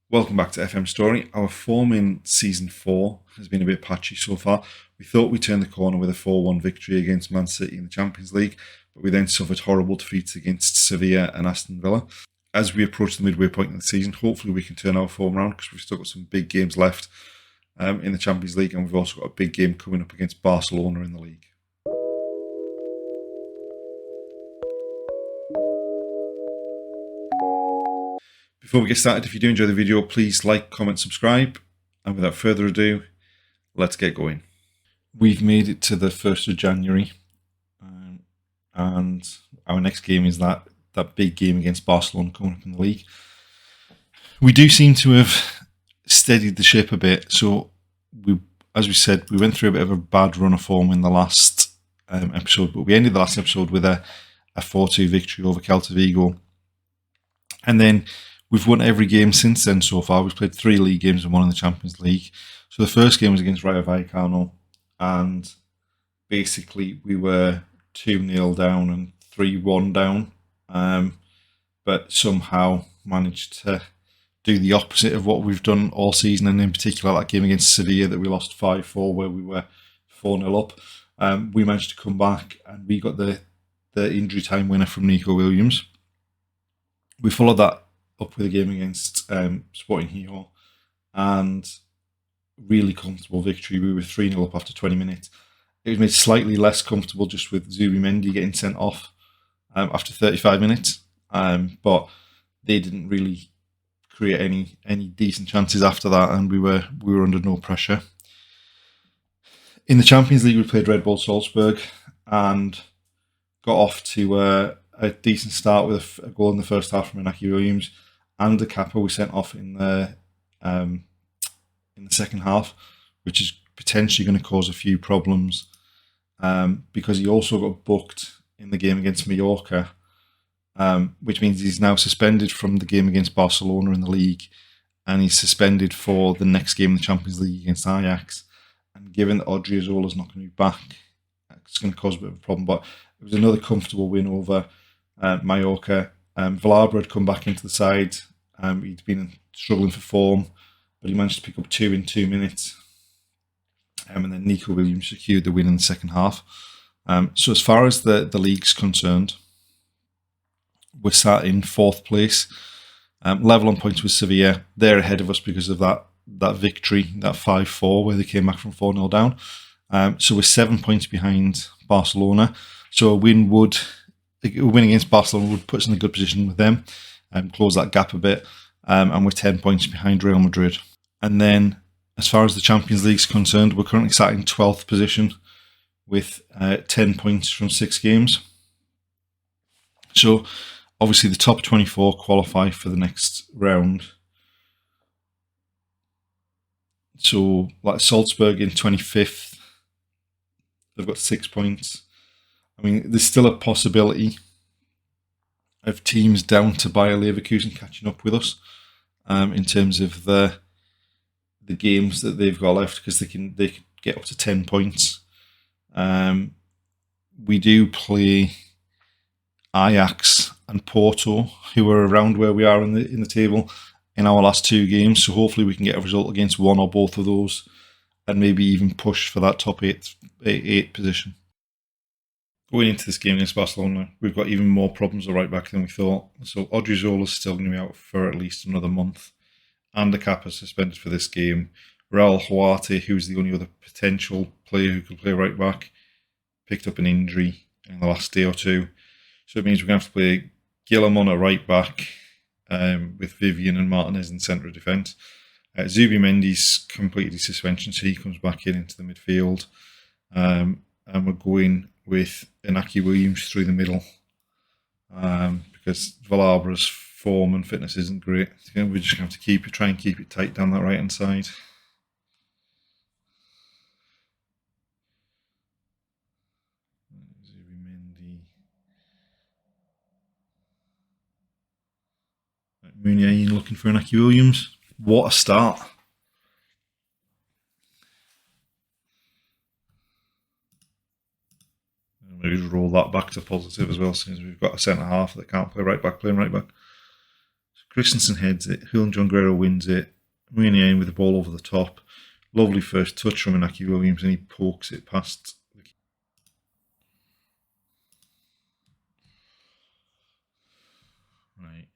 Welcome back to FM Story. Our form in Season 4 has been a bit patchy so far. We thought we turned the corner with a 4-1 victory against Man City in the Champions League, but we then suffered horrible defeats against Sevilla and Aston Villa. As we approach the midway point in the season, hopefully we can turn our form around because we've still got some big games left in the Champions League, and we've also got a big game coming up against Barcelona in the league. Before we get started, if you do enjoy the video, please like, comment, subscribe. And without further ado, let's get going. We've made it to the 1st of January. And our next game is that big game against Barcelona coming up in the league. We do seem to have steadied the ship a bit. So, as we said, we went through a bit of a bad run of form in the last episode. But we ended the last episode with a 4-2 victory over Celta Vigo. And then we've won every game since then so far. We've played 3 league games and 1 in the Champions League. So the first game was against Rayo Vallecano, and basically we were 2-0 down and 3-1 down, but somehow managed to do the opposite of what we've done all season, and in particular that game against Sevilla that we lost 5-4 where we were 4-0 up. We managed to come back and we got the injury time winner from Nico Williams. We followed that up with a game against Sporting Gijón, and really comfortable victory. We were 3-0 up after 20 minutes. It was made slightly less comfortable just with Zubimendi getting sent off after 35 minutes, but they didn't really create any decent chances after that, and we were under no pressure. In the Champions League, we played Red Bull Salzburg and got off to a decent start with a goal in the first half from Inaki Williams, and a capper we sent off in the second half, which is potentially going to cause a few problems because he also got booked in the game against Mallorca, which means he's now suspended from the game against Barcelona in the league, and he's suspended for the next game in the Champions League against Ajax. And given that Odriozola's not going to be back, it's going to cause a bit of a problem. But it was another comfortable win over Mallorca. Valabra had come back into the side. He'd been struggling for form, but he managed to pick up 2 in 2 minutes. And then Nico Williams secured the win in the second half. So as far as the league's concerned, we're sat in 4th place, level on points with Sevilla. They're ahead of us because of that victory, that 5-4, where they came back from 4-0 down. So we're 7 points behind Barcelona. So a win against Barcelona would put us in a good position with them, close that gap a bit, and we're 10 points behind Real Madrid. And then, as far as the Champions League is concerned, we're currently sat in 12th position with 10 points from 6 games. So, obviously, the top 24 qualify for the next round. So, like Salzburg in 25th, they've got 6 points. I mean, there's still a possibility of teams down to Bayer Leverkusen catching up with us in terms of the games that they've got left, because they could get up to 10 points. We do play Ajax and Porto, who are around where we are in the table, in our last 2 games. So hopefully we can get a result against one or both of those, and maybe even push for that top 8 position. Going into this game against Barcelona, we've got even more problems at right back than we thought. So Odriozola's still going to be out for at least another month, and the Kappa suspended for this game. Raul Huarte, who's the only other potential player who could play right back, picked up an injury in the last day or 2. So it means we're going to have to play Guillamon at right back with Vivian and Martinez in centre of defence. Zubimendi's completed his suspension, so he comes back into the midfield. And we're going with Inaki Williams through the middle because Valabra's form and fitness isn't great. So we're just going to have to try and keep it tight down that right hand side. Zubimendi. Muniain looking for Inaki Williams. What a start. Maybe roll that back to positive as well, since we've got a centre half that can't play right back playing right back. Christensen heads it. Julian John Guerrero wins it. Muniain with the ball over the top. Lovely first touch from Inaki Williams, and he pokes it past. Right.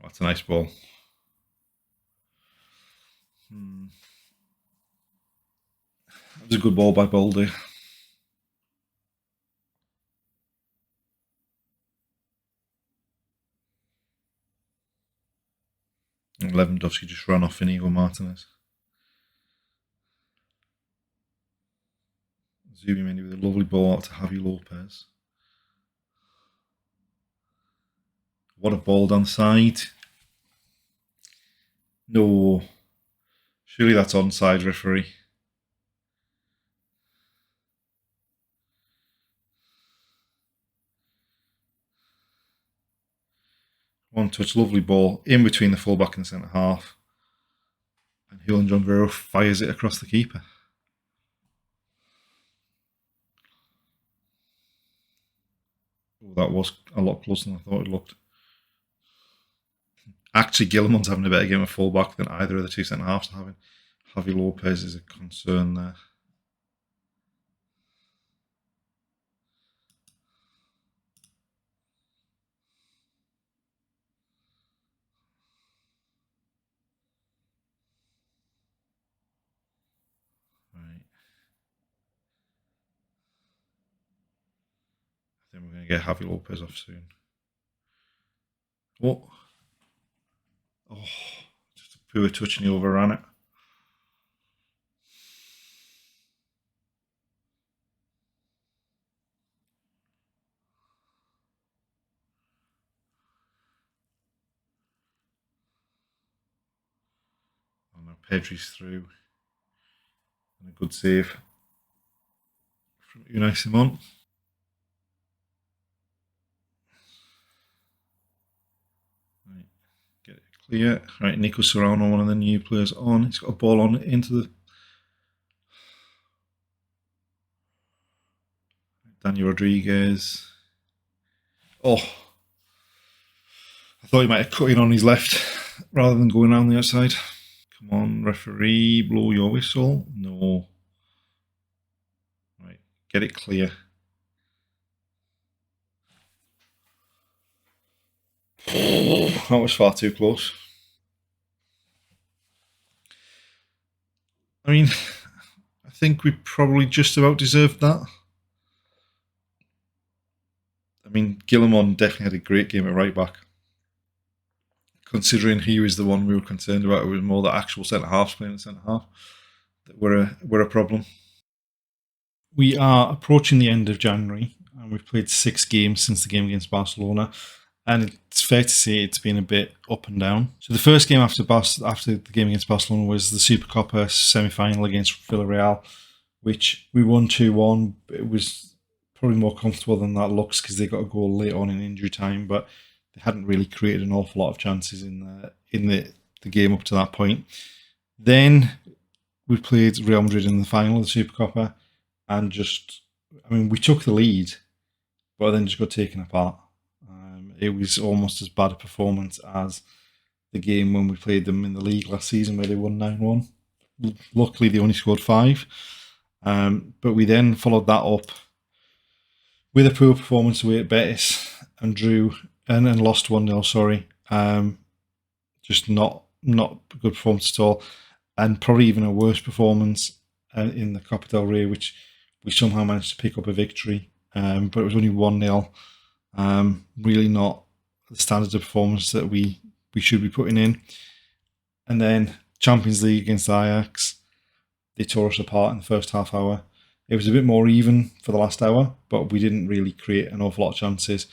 That's a nice ball. That was a good ball by Baldy. And Lewandowski just ran off Inigo Martinez. Zubimendi with a lovely ball out to Javi Lopez. What a ball down the side. No. Surely that's onside, referee. One touch, lovely ball in between the fullback and the centre half. And Julian John Guerrero fires it across the keeper. Oh, that was a lot closer than I thought it looked. Actually, Guillemot's having a better game of fullback than either of the two centre halves are having. Javi Lopez is a concern there. Right. I think we're going to get Javi Lopez off soon. What? Oh, just a poor touch and he overran it. Oh no, Pedri's through. And a good save from Unai Simon. Right, get it clear. Right, Nico Serrano, one of the new players on. He's got a ball on into the Daniel Rodriguez. Oh, I thought he might have cut in on his left rather than going around the outside. Come on, referee, blow your whistle. No. Right, get it clear. That was far too close. I mean, I think we probably just about deserved that. I mean, Guillemot definitely had a great game at right back. Considering he was the one we were concerned about, it was more the actual centre halves playing in the centre half that were a problem. We are approaching the end of January, and we've played 6 games since the game against Barcelona, and it's fair to say it's been a bit up and down. So the first game after the game against Barcelona was the Supercopa semi-final against Villarreal, which we won 2-1. It was probably more comfortable than that looks because they got a goal late on in injury time, but they hadn't really created an awful lot of chances in the game up to that point. Then we played Real Madrid in the final of the Supercopa, and we took the lead, but then just got taken apart. It was almost as bad a performance as the game when we played them in the league last season where they won 9-1. Luckily, they only scored 5. But we then followed that up with a poor performance away at Betis and drew and lost 1-0, sorry. Just not a good performance at all. And probably even a worse performance in the Copa del Rey, which we somehow managed to pick up a victory. But it was only 1-0. Really not the standard of performance that we should be putting in. And then Champions League against Ajax, they tore us apart in the first half hour. It was a bit more even for the last hour, but we didn't really create an awful lot of chances.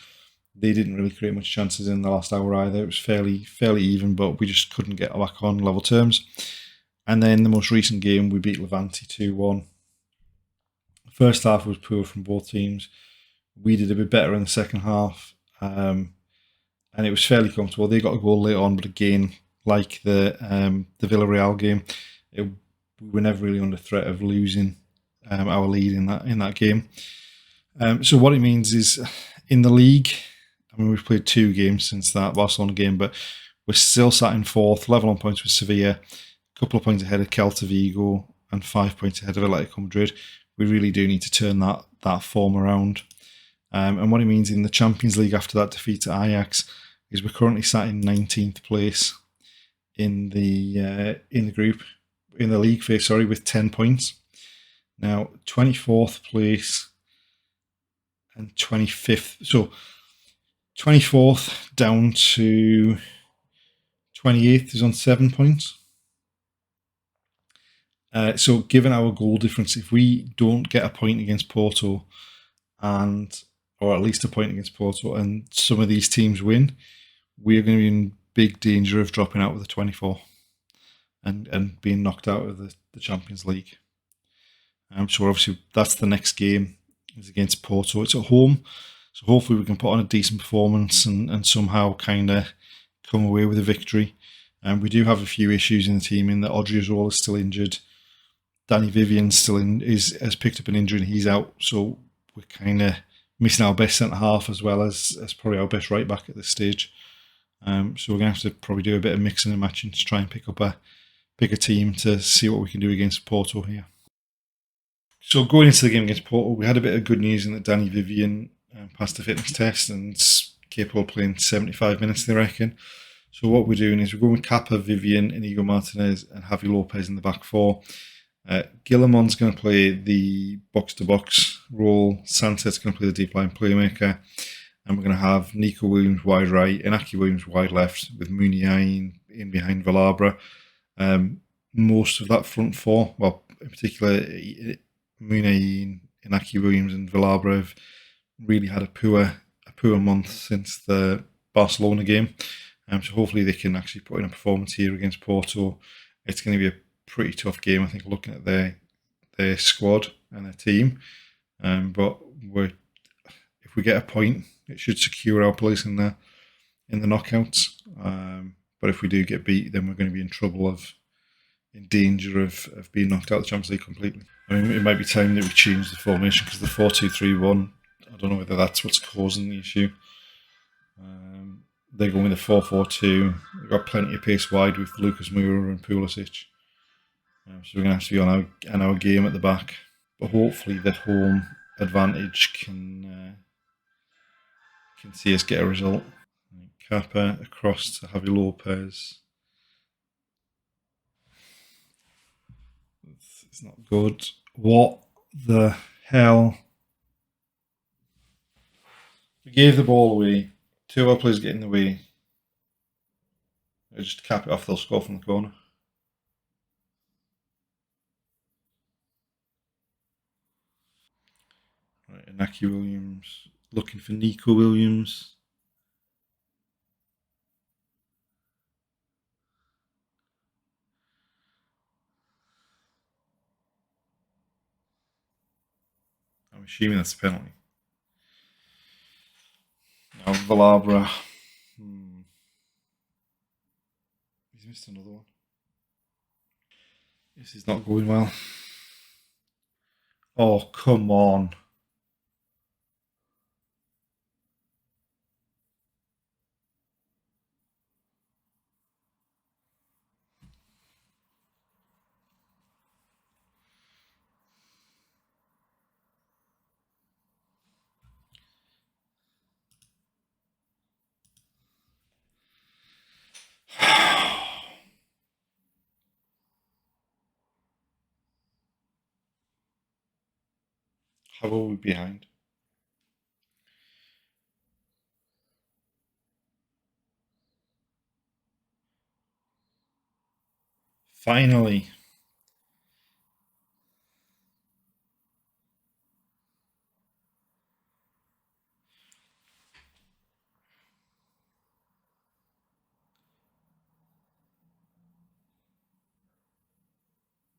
They didn't really create much chances in the last hour either. It was fairly even, but we just couldn't get back on level terms. And then the most recent game, we beat Levante 2-1. First half was poor from both teams. We did a bit better in the second half, and it was fairly comfortable. They got a goal late on, but again, like the Villarreal game, we were never really under threat of losing our lead in that game. So what it means is, in the league, I mean, we've played 2 games since that Barcelona game, but we're still sat in 4th, level on points with Sevilla, a couple of points ahead of Celta Vigo, and 5 points ahead of Atletico Madrid. We really do need to turn that form around. And what it means in the Champions League after that defeat to Ajax is we're currently sat in 19th place in the group, in the league phase, with 10 points. Now 24th place and 25th. So 24th down to 28th is on 7 points. So given our goal difference, if we don't get a point against Porto, or at least a point against Porto, and some of these teams win, we're going to be in big danger of dropping out with the 24 and being knocked out of the Champions League. So obviously that's the next game is against Porto. It's at home, so hopefully we can put on a decent performance and somehow kind of come away with a victory. We do have a few issues in the team in that Odriozola is still injured. Danny Vivian has picked up an injury and he's out, so we're kind of missing our best centre half as well as probably our best right back at this stage. So we're going to have to probably do a bit of mixing and matching to try and pick a team to see what we can do against Porto here. So going into the game against Porto, we had a bit of good news in that Danny Vivian passed the fitness test and is capable of playing 75 minutes, they reckon. So what we're doing is we're going with Kappa, Vivian, Inigo Martinez and Javi Lopez in the back 4. Guillemon's going to play the box-to-box role. Sanchez going to play the deep line playmaker. And we're going to have Nico Williams wide right, Inaki Williams wide left, with Muniain in behind Valabra. Most of that front 4, well, in particular, Muniain, Inaki Williams and Valabra have really had a poor month since the Barcelona game. So hopefully they can actually put in a performance here against Porto. It's going to be a pretty tough game, I think, looking at their squad and their team. But if we get a point, it should secure our place in the knockouts. But if we do get beat, then we're going to be in danger of being knocked out of the Champions League completely. I mean, it might be time that we change the formation because the 4-2-3-1, I don't know whether that's what's causing the issue. They're going with a 4-4-2. We've got plenty of pace wide with Lucas Moura and Pulisic. So we're going to have to be on our game at the back. But hopefully the home advantage can see us get a result. Kappa across to Javi Lopez. It's not good. What the hell? We gave the ball away. 2 of our players get in the way. Just cap it off, they'll score from the corner. Right, Inaki Williams looking for Nico Williams. I'm assuming that's a penalty. Now Valabra. He's missed another one. This is not going well. Oh, come on. How are we behind? Finally.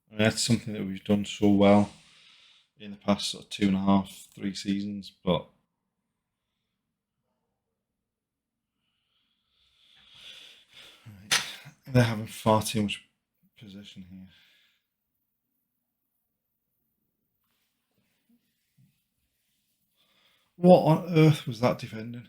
I mean, that's something that we've done so well in the past sort of 2.5, 3 seasons, but they're having far too much possession here. What on earth was that defending?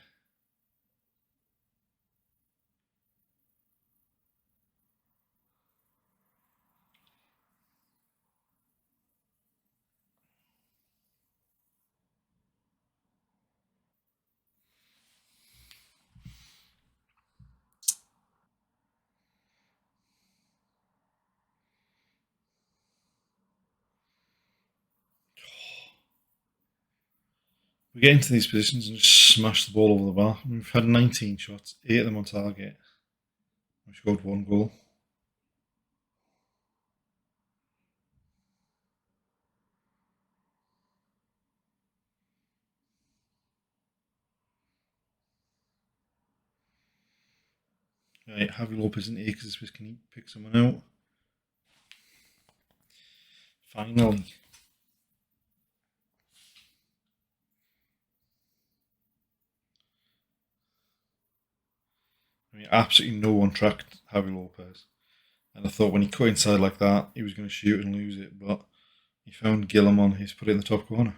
we get into these positions and just smash the ball over the bar. We've had 19 shots, 8 of them on target. We scored 1 goal. Right, Javi Lopez and Akers, can he pick someone out? Finally. I mean, absolutely no one tracked Javi Lopez. And I thought when he cut inside like that, he was going to shoot and lose it, but he found Gillamon, he's put it in the top corner.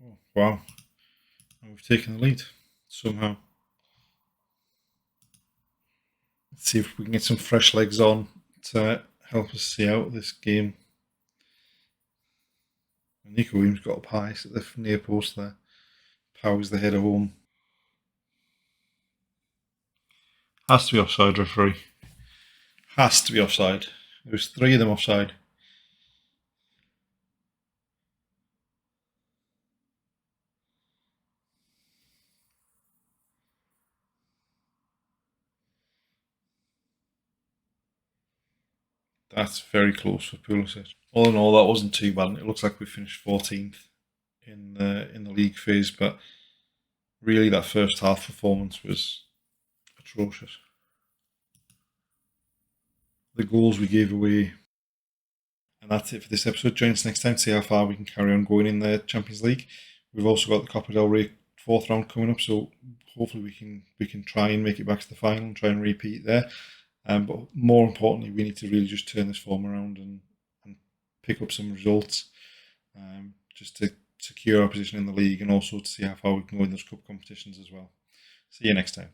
Oh, wow. And we've taken the lead somehow. Let's see if we can get some fresh legs on to help us see out this game. Nico Williams got up high at the near post there. Powers the header home. Has to be offside, referee. Has to be offside. There was 3 of them offside. That's very close for Pulisic. All in all, that wasn't too bad. It looks like we finished 14th in the league phase, but really that first half performance was atrocious. The goals we gave away. And that's it for this episode. Join us next time to see how far we can carry on going in the Champions League. We've also got the Copa del Rey 4th round coming up, so hopefully we can try and make it back to the final and try and repeat there. But more importantly, we need to really just turn this form around and pick up some results, just to secure our position in the league and also to see how far we can go in those cup competitions as well. See you next time.